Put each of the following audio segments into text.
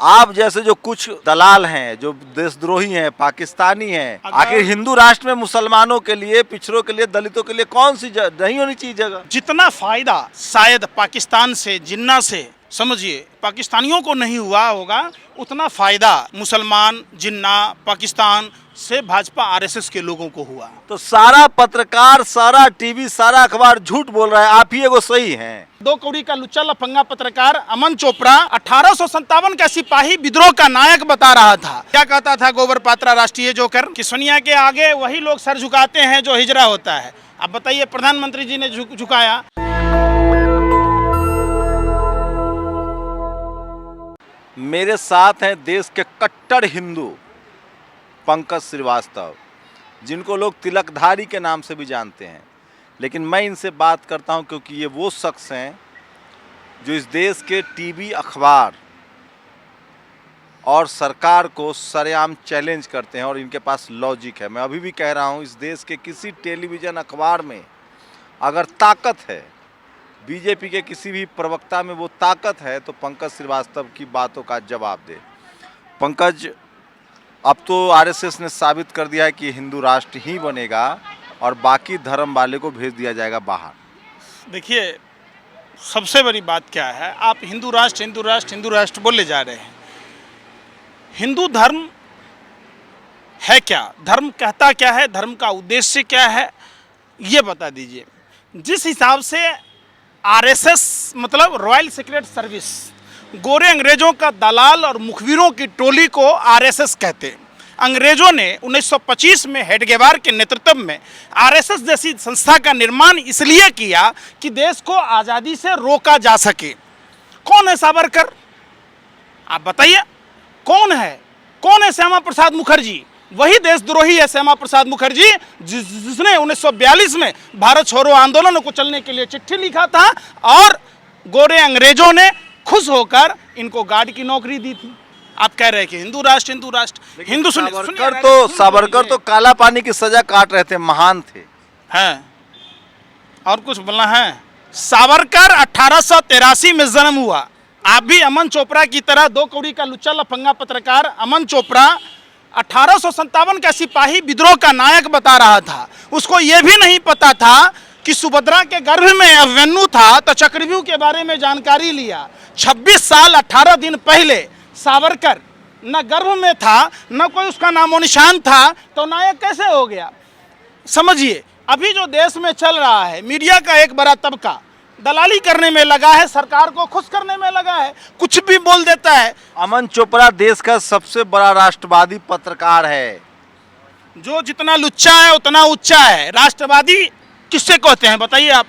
आप जैसे जो कुछ दलाल हैं, जो देशद्रोही हैं, पाकिस्तानी हैं, आखिर हिंदू राष्ट्र में मुसलमानों के लिए, पिछड़ों के लिए, दलितों के लिए कौन सी नहीं होनी चाहिए जगह? जितना फायदा शायद पाकिस्तान से, जिन्ना से, समझिए पाकिस्तानियों को नहीं हुआ होगा, उतना फायदा मुसलमान, जिन्ना, पाकिस्तान से भाजपा आरएसएस के लोगों को हुआ। तो सारा पत्रकार, सारा टीवी, सारा अखबार झूठ बोल रहा है, आप ही एगो सही हैं। 2 कौड़ी का लुच्चा लफंगा पत्रकार अमन चोपड़ा 1857 का सिपाही विद्रोह का नायक बता रहा था। क्या कहता था गोबर पात्रा राष्ट्रीय जोकर कि सोनिया के आगे वही लोग सर झुकाते हैं जो हिजरा होता है। अब बताइए, प्रधानमंत्री जी ने झुकाया। मेरे साथ हैं देश के कट्टर हिंदू पंकज श्रीवास्तव, जिनको लोग तिलकधारी के नाम से भी जानते हैं, लेकिन मैं इनसे बात करता हूं क्योंकि ये वो शख्स हैं जो इस देश के टीवी, अखबार और सरकार को सरेआम चैलेंज करते हैं और इनके पास लॉजिक है। मैं अभी भी कह रहा हूं, इस देश के किसी टेलीविज़न, अखबार में अगर ताकत है, बीजेपी के किसी भी प्रवक्ता में वो ताकत है, तो पंकज श्रीवास्तव की बातों का जवाब दे। पंकज, अब तो आरएसएस ने साबित कर दिया है कि हिंदू राष्ट्र ही बनेगा और बाकी धर्म वाले को भेज दिया जाएगा बाहर। देखिए, सबसे बड़ी बात क्या है, आप हिंदू राष्ट्र, हिंदू राष्ट्र, हिंदू राष्ट्र बोले जा रहे हैं। हिंदू धर्म है क्या? धर्म कहता क्या है? धर्म का उद्देश्य क्या है? ये बता दीजिए। जिस हिसाब से आरएसएस मतलब रॉयल सीक्रेट सर्विस, गोरे अंग्रेजों का दलाल और मुखबिरों की टोली को आरएसएस कहते हैं। अंग्रेजों ने 1925 में हेडगेवार के नेतृत्व में आरएसएस जैसी संस्था का निर्माण इसलिए किया कि देश को आज़ादी से रोका जा सके। कौन है सावरकर? आप बताइए, कौन है? कौन है श्यामा प्रसाद मुखर्जी? वही देशद्रोही है श्यामा प्रसाद मुखर्जी, जिसने 1942 में भारत छोड़ो आंदोलन को चलने के लिए चिट्ठी लिखा था और गोरे अंग्रेजों ने खुश होकर इनको गार्ड की नौकरी दी थी। आप कह रहे हैं कि हिंदू राष्ट्र, हिंदू राष्ट्र, हिंदू सावरकर तो काला पानी की सजा काट रहे थे, महान थे। हैं और कुछ बोलना है? सावरकर 1883 में जन्म हुआ। आप भी अमन चोपड़ा की तरह 2 कौड़ी का लुच्चा लफंगा पत्रकार अमन चोपड़ा 1857 का सिपाही विद्रोह का नायक बता रहा था। उसको यह भी नहीं पता था कि सुभद्रा के गर्भ में अभिमन्यु था, तो चक्रव्यूह के बारे में जानकारी लिया। 26 साल 18 दिन पहले सावरकर न गर्भ में था, न कोई उसका नामो निशान था, तो नायक कैसे हो गया? समझिए, अभी जो देश में चल रहा है, मीडिया का एक बड़ा तबका दलाली करने में लगा है, सरकार को खुश करने में लगा है, कुछ भी बोल देता है। अमन चोपड़ा देश का सबसे बड़ा राष्ट्रवादी पत्रकार है। जो जितना लुच्चा है उतना उच्चा है। राष्ट्रवादी किससे कहते हैं बताइए आप?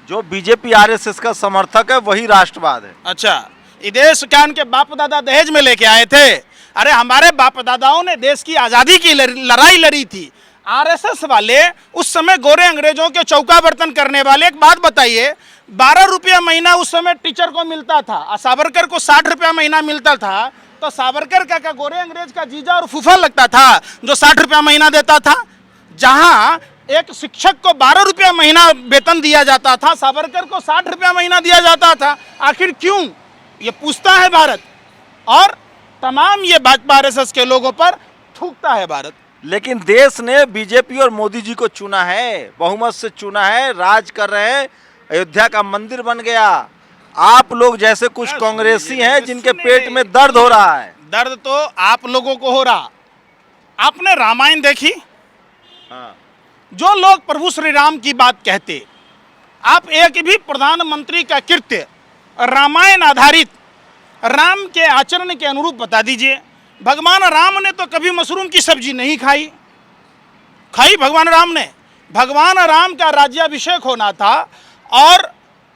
जो बीजेपी आरएसएस का समर्थक है वही राष्ट्रवाद है। अच्छा, ये देश क्या उनके बाप दादा दहेज में लेके आए थे? अरे हमारे बाप दादाओं ने देश की आज़ादी की लड़ाई लड़ी थी। आरएसएस वाले उस समय गोरे अंग्रेजों के चौका बर्तन करने वाले। एक बात बताइए, 12 रुपया महीना उस समय टीचर को मिलता था और सावरकर को 60 रुपया महीना मिलता था, तो सावरकर का गोरे अंग्रेज का जीजा और फूफा लगता था जो 60 रुपया महीना देता था। जहां एक शिक्षक को 12 रुपया महीना वेतन दिया जाता था, सावरकर को 60 रुपया महीना दिया जाता था। आखिर क्यों? ये पूछता है भारत, और तमाम ये भाजपा आरएसएस के लोगों पर थूकता है भारत। लेकिन देश ने बीजेपी और मोदी जी को चुना है, बहुमत से चुना है, राज कर रहे हैं, अयोध्या का मंदिर बन गया। आप लोग जैसे कुछ कांग्रेसी हैं जिनके पेट में दर्द हो रहा है। दर्द तो आप लोगों को हो रहा। आपने रामायण देखी? हाँ। जो लोग प्रभु श्री राम की बात कहते, आप एक भी प्रधानमंत्री का कृत्य रामायण आधारित राम के आचरण के अनुरूप बता दीजिए। भगवान राम ने तो कभी मशरूम की सब्जी नहीं खाई भगवान राम ने। भगवान राम का राज्याभिषेक होना था और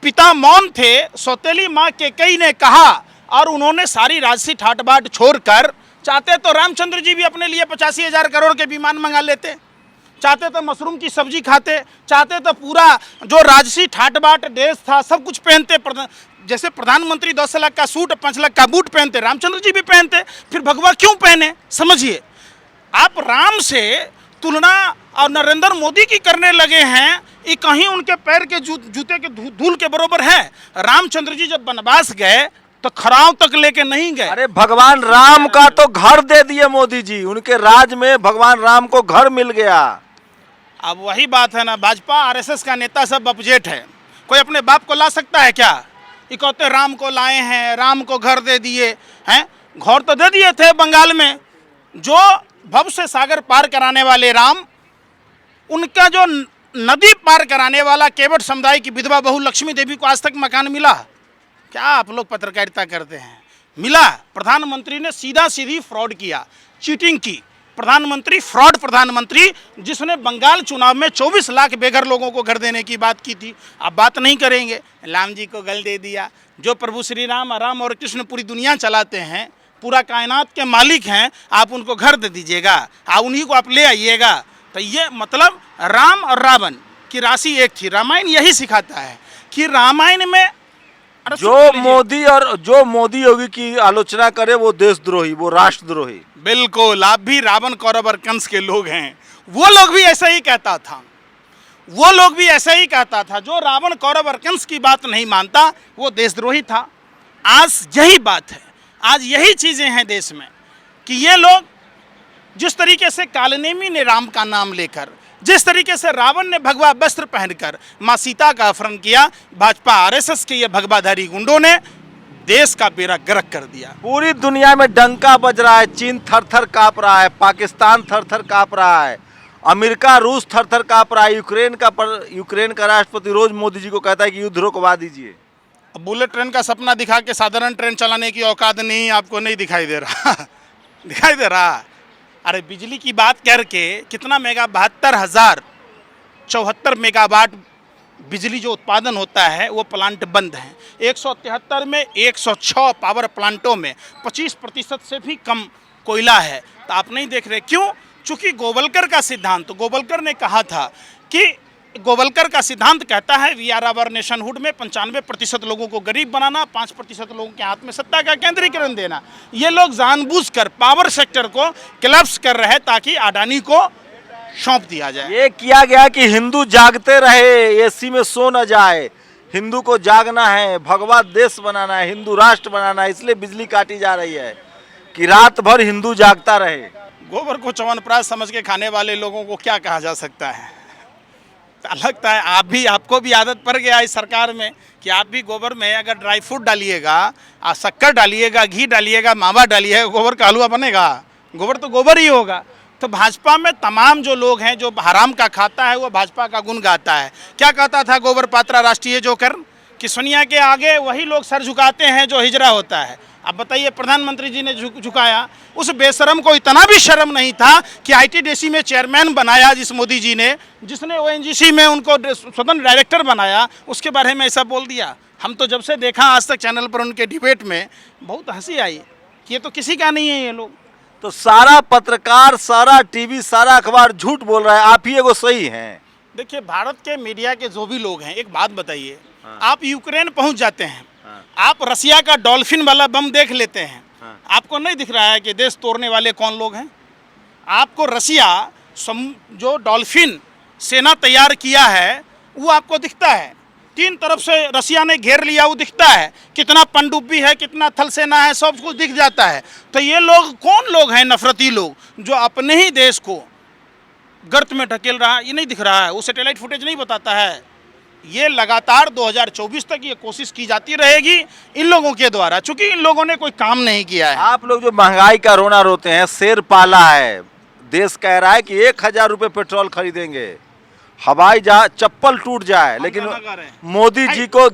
पिता मौन थे। सौतेली माँ कैकेयी ने कहा और उन्होंने सारी राजसी ठाट बाट छोड़कर, चाहते तो रामचंद्र जी भी अपने लिए 85,000 करोड़ के विमान मंगा लेते, चाहते तो मशरूम की सब्जी खाते, चाहते तो पूरा जो राजसी ठाट बाट ड्रेस था सब कुछ पहनते। जैसे प्रधानमंत्री 10 लाख का सूट 5 लाख का बूट पहनते, रामचंद्र जी भी पहनते, फिर भगवा क्यों पहने? समझिए, आप राम से तुलना और नरेंद्र मोदी की करने लगे हैं, ये कहीं उनके पैर के जूते के धूल के बरोबर है। रामचंद्र जी जब वनवास गए तो खराव तक लेके नहीं गए। अरे भगवान राम का तो घर दे दिए मोदी जी, उनके राज में भगवान राम को घर मिल गया। अब वही बात है ना, भाजपा आरएसएस का नेता सब अपजेट है। कोई अपने बाप को ला सकता है क्या? ये कहते राम को लाए हैं, राम को घर दे दिए हैं। घर तो दे दिए थे बंगाल में, जो भव से सागर पार कराने वाले राम, उनका जो नदी पार कराने वाला केवट समुदाय की विधवा बहू लक्ष्मी देवी को आज तक मकान मिला? क्या आप लोग पत्रकारिता करते हैं? मिला? प्रधानमंत्री ने सीधा सीधी फ्रॉड किया, चीटिंग की। प्रधानमंत्री फ्रॉड प्रधानमंत्री, जिसने बंगाल चुनाव में 24 लाख बेघर लोगों को घर देने की बात की थी। अब बात नहीं करेंगे, राम जी को घर दे दिया। जो प्रभु श्री राम और कृष्ण पूरी दुनिया चलाते हैं, पूरा कायनात के मालिक हैं, आप उनको घर दे दीजिएगा, उन्हीं को आप ले आइएगा। तो ये मतलब राम और रावण की राशि एक थी। रामायण यही सिखाता है कि रामायण में जो मोदी योगी की आलोचना करे वो देशद्रोही, वो राष्ट्रद्रोही। बिल्कुल, आप भी रावण कौरव और कंस के लोग हैं। वो लोग भी ऐसा ही कहता था, वो लोग भी ऐसा ही कहता था। जो रावण कौरव और कंस की बात नहीं मानता वो देशद्रोही था। आज यही बात है, आज यही चीजें हैं देश में कि ये लोग जिस तरीके से कालनेमी ने राम का नाम लेकर, जिस तरीके से रावण ने भगवा वस्त्र पहनकर मां सीता का अपहरण किया, भाजपा आरएसएस के ये भगवाधारी गुंडों ने देश का बेड़ा गर्क कर दिया। पूरी दुनिया में डंका बज रहा है, चीन थर-थर कांप रहा है, पाकिस्तान थर-थर कांप रहा है, अमेरिका रूस थर-थर कांप रहा है। यूक्रेन का राष्ट्रपति रोज मोदी जी को कहता है कि युद्ध रोकवा दीजिए। अब बुलेट ट्रेन का सपना दिखा के साधारण ट्रेन चलाने की औकात नहीं आपको नहीं दिखाई दे रहा दिखाई दे रहा। अरे बिजली की बात करके कितना 72,074 मेगावाट बिजली जो उत्पादन होता है वो प्लांट बंद हैं। 173 में 106 पावर प्लांटों में 25% से भी कम कोयला है। तो आप नहीं देख रहे क्यों? चूँकि गोवलकर का सिद्धांत, गोवलकर ने कहा था कि गोवलकर का सिद्धांत कहता है वी आर आवर नेशनहुड में 95% लोगों को गरीब बनाना, 5% लोगों के हाथ में सत्ता का केंद्रीकरण देना। ये लोग जानबूझकर पावर सेक्टर को क्लैप्स कर रहे हैं ताकि अडानी को सौंप दिया जाए। ये किया गया कि हिंदू जागते रहे, एसी में सो न जाए। हिंदू को जागना है, भगवा देश बनाना है, हिंदू राष्ट्र बनाना है, इसलिए बिजली काटी जा रही है कि रात भर हिंदू जागता रहे। गोबर को च्यवनप्राश समझ के खाने वाले लोगों को क्या कहा जा सकता है? लगता है आपको भी आदत पड़ गया इस सरकार में कि आप भी गोबर में अगर ड्राई फ्रूट डालिएगा, शक्कर डालिएगा, घी डालिएगा, मावा डालिएगा, गोबर का हलवा बनेगा। गोबर तो गोबर ही होगा। तो भाजपा में तमाम जो लोग हैं, जो हराम का खाता है वो भाजपा का गुण गाता है। क्या कहता था गोबर पात्रा राष्ट्रीय जोकर कि सोनिया के आगे वही लोग सर झुकाते हैं जो हिजरा होता है। अब बताइए, प्रधानमंत्री जी ने झुकाया, उस बेशरम को इतना भी शर्म नहीं था कि आईटीडीसी में चेयरमैन बनाया जिस मोदी जी ने, जिसने ओएनजीसी में उनको स्वतंत्र डायरेक्टर बनाया, उसके बारे में ऐसा बोल दिया। हम तो जब से देखा आज तक चैनल पर उनके डिबेट में बहुत हंसी आई कि ये तो किसी का नहीं है। ये लोग तो सारा पत्रकार, सारा टीवी, सारा अखबार झूठ बोल रहा है, आप ही एगो सही हैं। देखिए, भारत के मीडिया के जो भी लोग हैं, एक बात बताइए, आप यूक्रेन पहुंच जाते हैं, आप रसिया का डॉल्फिन वाला बम देख लेते हैं, आपको नहीं दिख रहा है कि देश तोड़ने वाले कौन लोग हैं? आपको रसिया जो डॉल्फिन सेना तैयार किया है वो आपको दिखता है। 3 तरफ से रसिया ने घेर लिया, वो दिखता है। कितना पनडुब्बी है, कितना थल सेना है, सब कुछ दिख जाता है। तो ये लोग कौन लोग हैं? नफरती लोग जो अपने ही देश को गर्त में ढकेल रहा है, ये नहीं दिख रहा है। वो सैटेलाइट फुटेज नहीं बताता है। ये लगातार 2024 तक ये कोशिश की जाती रहेगी इन लोगों के द्वारा, चूंकि इन लोगों ने कोई काम नहीं किया है। आप लोग जो महंगाई का रोना रोते हैं, शेर पाला है, देश कह रहा है कि 1000 रुपये पेट्रोल खरीदेंगे, हवाई जहाज, चप्पल टूट जाए, लेकिन मोदी जी को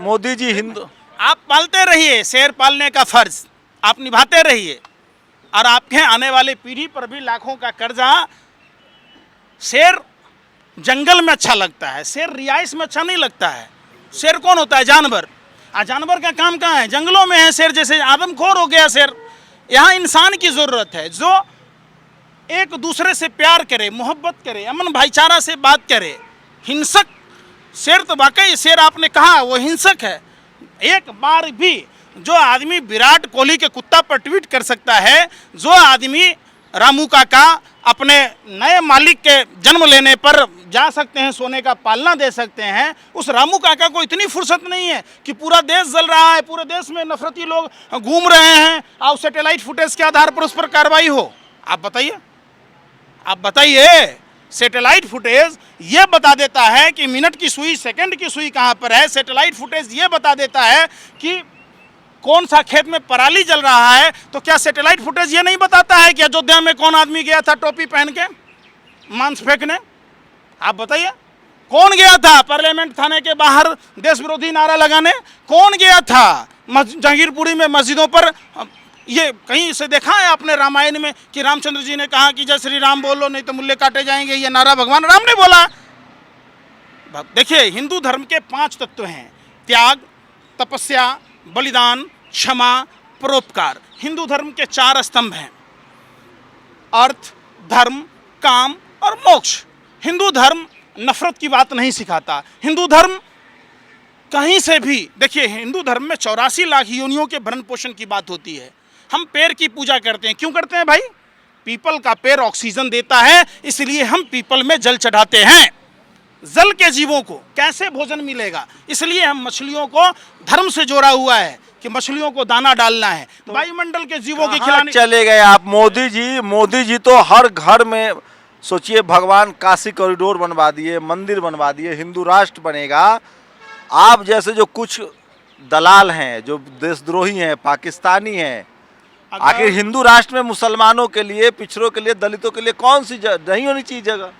मोदी जी हिंदू। आप पालते रहिए, शेर पालने का फर्ज आप निभाते रहिए, और आपके आने वाले पीढ़ी पर भी लाखों का कर्जा। शेर जंगल में अच्छा लगता है, शेर रिहाइश में अच्छा नहीं लगता है। शेर कौन होता है? जानवर। जानवर का काम कहाँ है? जंगलों में है। शेर जैसे आदमखोर हो गया शेर। यहाँ इंसान की ज़रूरत है जो एक दूसरे से प्यार करे, मोहब्बत करे, अमन भाईचारा से बात करे। हिंसक शेर तो वाकई शेर आपने कहा वो हिंसक है। एक बार भी जो आदमी विराट कोहली के कुत्ता पर ट्वीट कर सकता है, जो आदमी रामू काका अपने नए मालिक के जन्म लेने पर जा सकते हैं, सोने का पालना दे सकते हैं, उस रामू काका को इतनी फुर्सत नहीं है कि पूरा देश जल रहा है, पूरे देश में नफरती लोग घूम रहे हैं और सैटेलाइट फुटेज के आधार पर उस पर कार्रवाई हो। आप बताइए सैटेलाइट फुटेज ये बता देता है कि मिनट की सुई, सेकंड की सुई कहाँ पर है। सैटेलाइट फुटेज ये बता देता है कि कौन सा खेत में पराली जल रहा है। तो क्या सैटेलाइट फुटेज ये नहीं बताता है कि अयोध्या में कौन आदमी गया था टोपी पहन के मांस फेंकने? आप बताइए, कौन गया था पार्लियामेंट थाने के बाहर देश विरोधी नारा लगाने? कौन गया था जहांगीरपुरी में मस्जिदों पर? ये कहीं से देखा है आपने रामायण में कि रामचंद्र जी ने कहा कि जय श्री राम बोलो नहीं तो मुल्ले काटे जाएंगे? ये नारा भगवान राम ने बोला। देखिए, हिंदू धर्म के 5 तत्व हैं: त्याग, तपस्या, बलिदान, क्षमा, परोपकार। हिंदू धर्म के 4 स्तंभ हैं: अर्थ, धर्म, काम और मोक्ष। हिंदू धर्म नफरत की बात नहीं सिखाता। हिंदू धर्म कहीं से भी, देखिए हिंदू धर्म में 84 लाख योनियों के भरण पोषण की बात होती है। हम पेड़ की पूजा करते हैं, क्यों करते हैं भाई? पीपल का पेड़ ऑक्सीजन देता है, इसलिए हम पीपल में जल चढ़ाते हैं। जल के जीवों को कैसे भोजन मिलेगा, इसलिए हम मछलियों को धर्म से जोड़ा हुआ है कि मछलियों को दाना डालना है। तो वायुमंडल के जीवों के खिलाने चले गए आप मोदी जी तो हर घर में, सोचिए, भगवान काशी कॉरिडोर बनवा दिए, मंदिर बनवा दिए, हिंदू राष्ट्र बनेगा। आप जैसे जो कुछ दलाल हैं, जो देशद्रोही हैं, पाकिस्तानी हैं, आखिर हिंदू राष्ट्र में मुसलमानों के लिए, पिछड़ों के लिए, दलितों के लिए कौन सी नहीं होनी चाहिए जगह?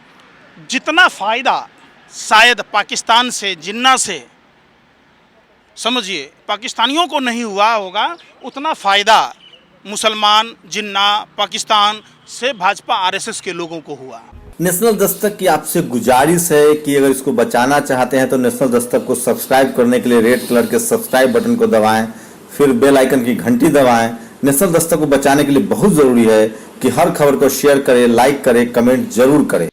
जितना फायदा शायद पाकिस्तान से, जिन्ना से, समझिए पाकिस्तानियों को नहीं हुआ होगा, उतना फायदा मुसलमान, जिन्ना, पाकिस्तान से भाजपा आरएसएस के लोगों को हुआ। नेशनल दस्तक की आपसे गुजारिश है कि अगर इसको बचाना चाहते हैं तो नेशनल दस्तक को सब्सक्राइब करने के लिए रेड कलर के सब्सक्राइब बटन को दबाएं, फिर बेल आइकन की घंटी दबाएं। नेशनल दस्तक को बचाने के लिए बहुत जरूरी है कि हर खबर को शेयर करें, लाइक करें, कमेंट जरूर करें।